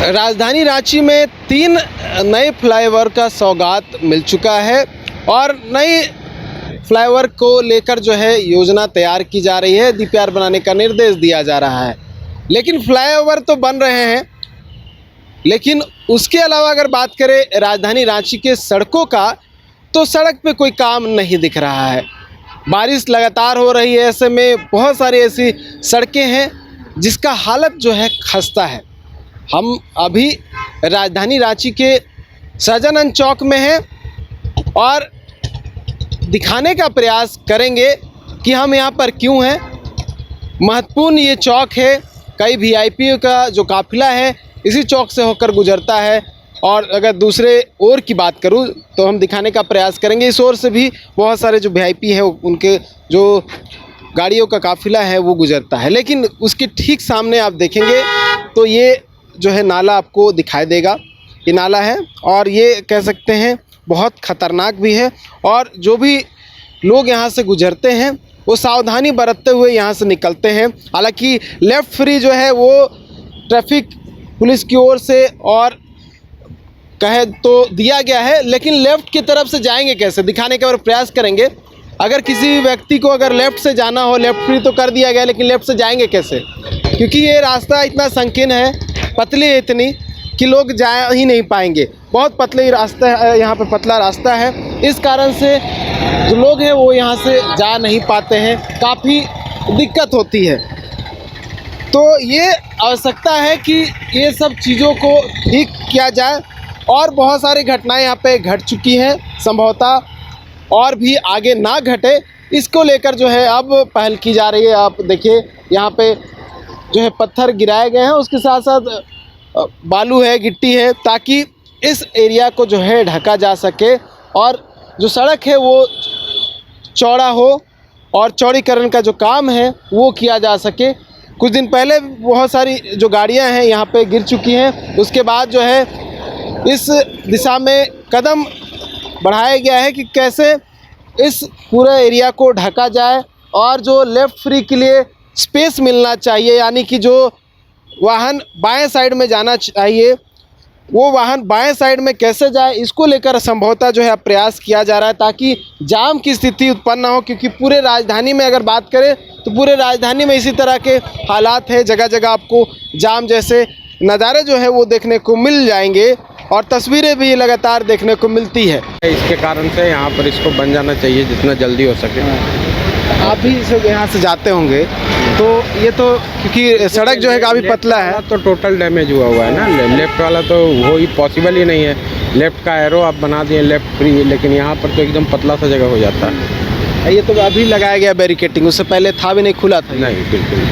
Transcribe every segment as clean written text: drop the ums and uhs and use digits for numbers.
राजधानी रांची में 3 नए फ्लाईओवर का सौगात मिल चुका है और नए फ्लाईओवर को लेकर जो है योजना तैयार की जा रही है, डीपीआर बनाने का निर्देश दिया जा रहा है। लेकिन फ्लाईओवर तो बन रहे हैं, लेकिन उसके अलावा अगर बात करें राजधानी रांची के सड़कों का, तो सड़क पे कोई काम नहीं दिख रहा है। बारिश लगातार हो रही है, ऐसे में बहुत सारी ऐसी सड़कें हैं जिसका हालत जो है खस्ता है। हम अभी राजधानी रांची के सहजानंद चौक में हैं और दिखाने का प्रयास करेंगे कि हम यहाँ पर क्यों हैं। महत्वपूर्ण ये चौक है, कई वीआईपी का जो काफिला है इसी चौक से होकर गुजरता है। और अगर दूसरे ओर की बात करूँ तो हम दिखाने का प्रयास करेंगे, इस ओर से भी बहुत सारे जो वीआईपी है उनके जो गाड़ियों का काफिला है वो गुजरता है। लेकिन उसके ठीक सामने आप देखेंगे तो ये जो है नाला आपको दिखाई देगा, ये नाला है और ये कह सकते हैं बहुत ख़तरनाक भी है। और जो भी लोग यहाँ से गुजरते हैं वो सावधानी बरतते हुए यहाँ से निकलते हैं। हालांकि लेफ़्ट फ्री जो है वो ट्रैफिक पुलिस की ओर से और कहे तो दिया गया है, लेकिन लेफ़्ट की तरफ से जाएंगे कैसे, दिखाने का प्रयास करेंगे। अगर किसी भी व्यक्ति को अगर लेफ़्ट से जाना हो, लेफ़्ट फ्री तो कर दिया गया, लेकिन लेफ़्ट से जाएंगे कैसे, क्योंकि ये रास्ता इतना संकीर्ण है, पतली है इतनी कि लोग जा ही नहीं पाएंगे। बहुत पतली रास्ता है, यहाँ पे पतला रास्ता है, इस कारण से जो लोग हैं वो यहाँ से जा नहीं पाते हैं, काफ़ी दिक्कत होती है। तो ये आवश्यकता है कि ये सब चीज़ों को ठीक किया जाए। और बहुत सारी घटनाएं यहाँ पे घट चुकी हैं, संभवतः और भी आगे ना घटे, इसको लेकर जो है अब पहल की जा रही है। आप देखिए यहाँ पे जो है पत्थर गिराए गए हैं, उसके साथ साथ बालू है, गिट्टी है, ताकि इस एरिया को जो है ढका जा सके और जो सड़क है वो चौड़ा हो और चौड़ीकरण का जो काम है वो किया जा सके। कुछ दिन पहले बहुत सारी जो गाड़ियां हैं यहाँ पे गिर चुकी हैं, उसके बाद जो है इस दिशा में कदम बढ़ाया गया है कि कैसे इस पूरे एरिया को ढका जाए और जो लेफ़्ट फ्री के लिए स्पेस मिलना चाहिए, यानी कि जो वाहन बाएं साइड में जाना चाहिए वो वाहन बाएं साइड में कैसे जाए, इसको लेकर संभवतः जो है प्रयास किया जा रहा है ताकि जाम की स्थिति उत्पन्न ना हो। क्योंकि पूरे राजधानी में अगर बात करें तो पूरे राजधानी में इसी तरह के हालात हैं, जगह जगह आपको जाम जैसे नज़ारे जो है वो देखने को मिल जाएंगे और तस्वीरें भी लगातार देखने को मिलती है। इसके कारण से यहाँ पर इसको बन जाना चाहिए जितना जल्दी हो सके। आप भी यहाँ से जाते होंगे तो ये तो क्योंकि सड़क जो है काफ़ी पतला है, तो टोटल डैमेज हुआ है ना। लेफ्ट वाला तो वो ही पॉसिबल ही नहीं है। लेफ्ट का एरो आप बना दिए लेफ्ट फ्री, लेकिन यहाँ पर तो एकदम पतला सा जगह हो जाता है। ये तो अभी लगाया गया बैरिकेटिंग, उससे पहले था भी नहीं, खुला था? नहीं, बिल्कुल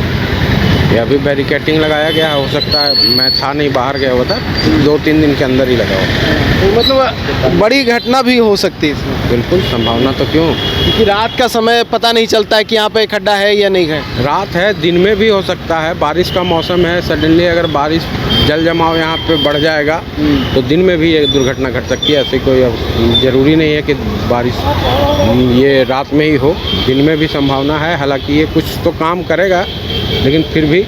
ये अभी बैरिकेटिंग लगाया गया। हो सकता है, मैं था नहीं, बाहर गया हुआ था, 2-3 दिन के अंदर ही लगा हुआ। तो मतलब बड़ी घटना भी हो सकती है इसमें? बिल्कुल, संभावना तो क्यों, क्योंकि रात का समय पता नहीं चलता है कि यहाँ पे खड्डा है या नहीं है। रात है, दिन में भी हो सकता है। बारिश का मौसम है, सडनली अगर बारिश जल जमाव यहाँ पे बढ़ जाएगा तो दिन में भी ये दुर्घटना घट सकती है। ऐसी कोई ज़रूरी नहीं है कि बारिश ये रात में ही हो, दिन में भी संभावना है। हालांकि ये कुछ तो काम करेगा, लेकिन फिर भी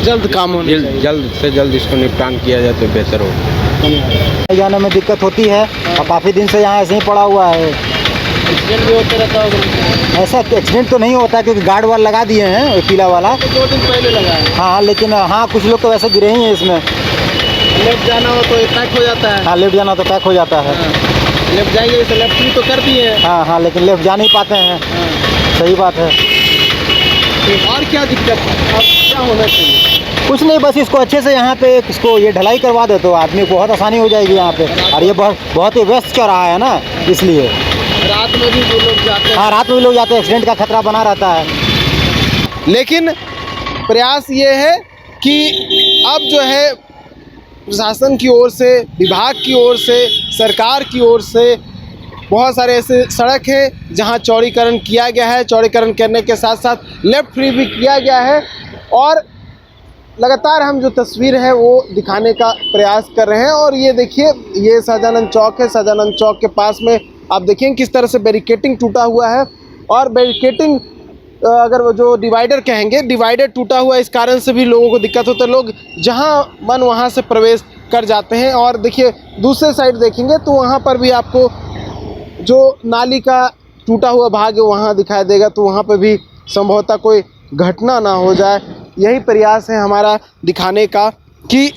जल्द काम होने चाहिए, जल्द से जल्द इसको निपटान किया जाए तो बेहतर हो। जाने में दिक्कत होती है और काफ़ी दिन से यहाँ ऐसे ही पड़ा हुआ है। एक्सीडेंट भी होते रहता होगा? ऐसा एक्सीडेंट तो नहीं होता क्योंकि गार्ड वाल लगा दिए हैं, पीला वाला। तो 2 दिन पहले लगा है। हाँ, लेकिन हाँ कुछ लोग तो वैसे गिरे ही हैं इसमें। लेफ्ट जाना हो तो पैक हो जाता है? हाँ, लेफ्ट जाना तो पैक हो जाता है। लेफ्ट जाएंगे तो लेफ्ट फ्री तो कर दिए हैं। हाँ, लेकिन लेफ्ट जा नहीं पाते हैं। सही बात है। और क्या दिक्कत है, अब क्या होना चाहिए? कुछ नहीं, बस इसको अच्छे से यहाँ पे इसको ये ढलाई करवा दे तो आदमी को बहुत आसानी हो जाएगी यहाँ पे। और ये बहुत ही व्यस्त चौराहा है ना, इसलिए रात में भी जो लोग जाते हैं। हाँ, रात में भी लोग जाते हैं, एक्सीडेंट का खतरा बना रहता है। लेकिन प्रयास ये है कि अब जो है प्रशासन की ओर से, विभाग की ओर से, सरकार की ओर से बहुत सारे ऐसे सड़क हैं जहां चौड़ीकरण किया गया है। चौड़ीकरण करने के साथ साथ लेफ़्ट फ्री भी किया गया है और लगातार हम जो तस्वीर है वो दिखाने का प्रयास कर रहे हैं। और ये देखिए, ये सहजानंद चौक है। सहजानंद चौक के पास में आप देखेंगे किस तरह से बैरिकेटिंग टूटा हुआ है और बैरिकेटिंग अगर वो जो डिवाइडर कहेंगे, डिवाइडर टूटा हुआ, इस कारण से भी लोगों को दिक्कत होता है। लोग जहाँ मन वहाँ से प्रवेश कर जाते हैं। और देखिए दूसरे साइड देखेंगे तो वहाँ पर भी आपको जो नाली का टूटा हुआ भाग है वहाँ दिखाई देगा, तो वहाँ पर भी संभवतः कोई घटना ना हो जाए। यही प्रयास है हमारा दिखाने का कि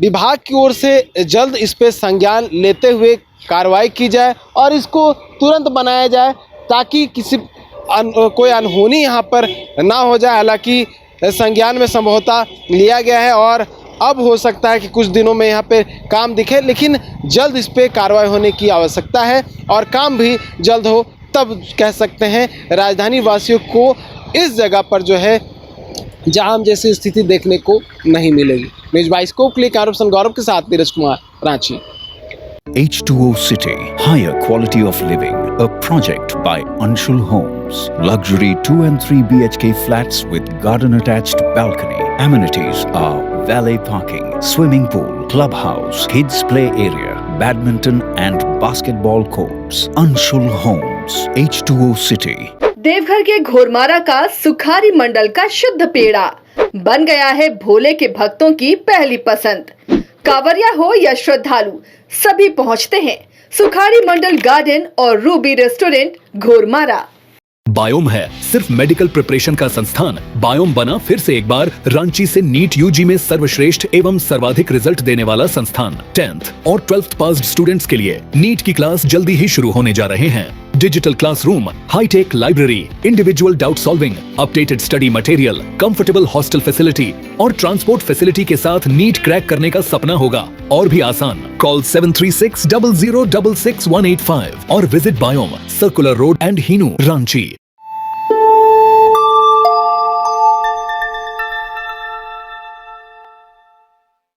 विभाग की ओर से जल्द इस पे संज्ञान लेते हुए कार्रवाई की जाए और इसको तुरंत बनाया जाए ताकि कोई अनहोनी यहाँ पर ना हो जाए। हालांकि संज्ञान में संभवतः लिया गया है और अब हो सकता है कि कुछ दिनों में यहाँ पे काम दिखे, लेकिन जल्द इस पे कार्रवाई होने की आवश्यकता है और काम भी जल्द हो, तब कह सकते हैं राजधानी वासियों को इस जगह पर जो है जाम जैसी स्थिति देखने को नहीं मिलेगी। न्यूज़ बाइस्कोप के लिए कैमरामैन गौरव के साथ Neeraj Kumar, Ranchi. H2O City, higher quality of living, a project by Anshul Homes. Luxury 2 and 3 BHK flats with garden attached balcony. Amenities are valet parking, swimming pool, clubhouse, kids play area, badminton and basketball courts. Anshul Homes, H2O City. Deoghar के घोरमारा का सुखारी मंडल का शुद्ध पेड़ा बन गया है भोले के भक्तों की पहली पसंद। कांवरिया हो या श्रद्धालु, सभी पहुंचते हैं सुखारी मंडल गार्डन और रूबी रेस्टोरेंट घोरमारा। बायोम है सिर्फ मेडिकल प्रिपरेशन का संस्थान। बायोम बना फिर से एक बार रांची से नीट यूजी में सर्वश्रेष्ठ एवं सर्वाधिक रिजल्ट देने वाला संस्थान। 10th और 12th पास्ड स्टूडेंट्स के लिए नीट की क्लास जल्दी ही शुरू होने जा रहे हैं। Digital classroom, hi tech library, individual doubt solving, updated study material, comfortable hostel facility और ट्रांसपोर्ट फैसिलिटी के साथ नीट क्रैक करने का सपना होगा और भी आसान। कॉल 73600666185 और विजिट बायोम, circular road and Hinoo, Ranchi.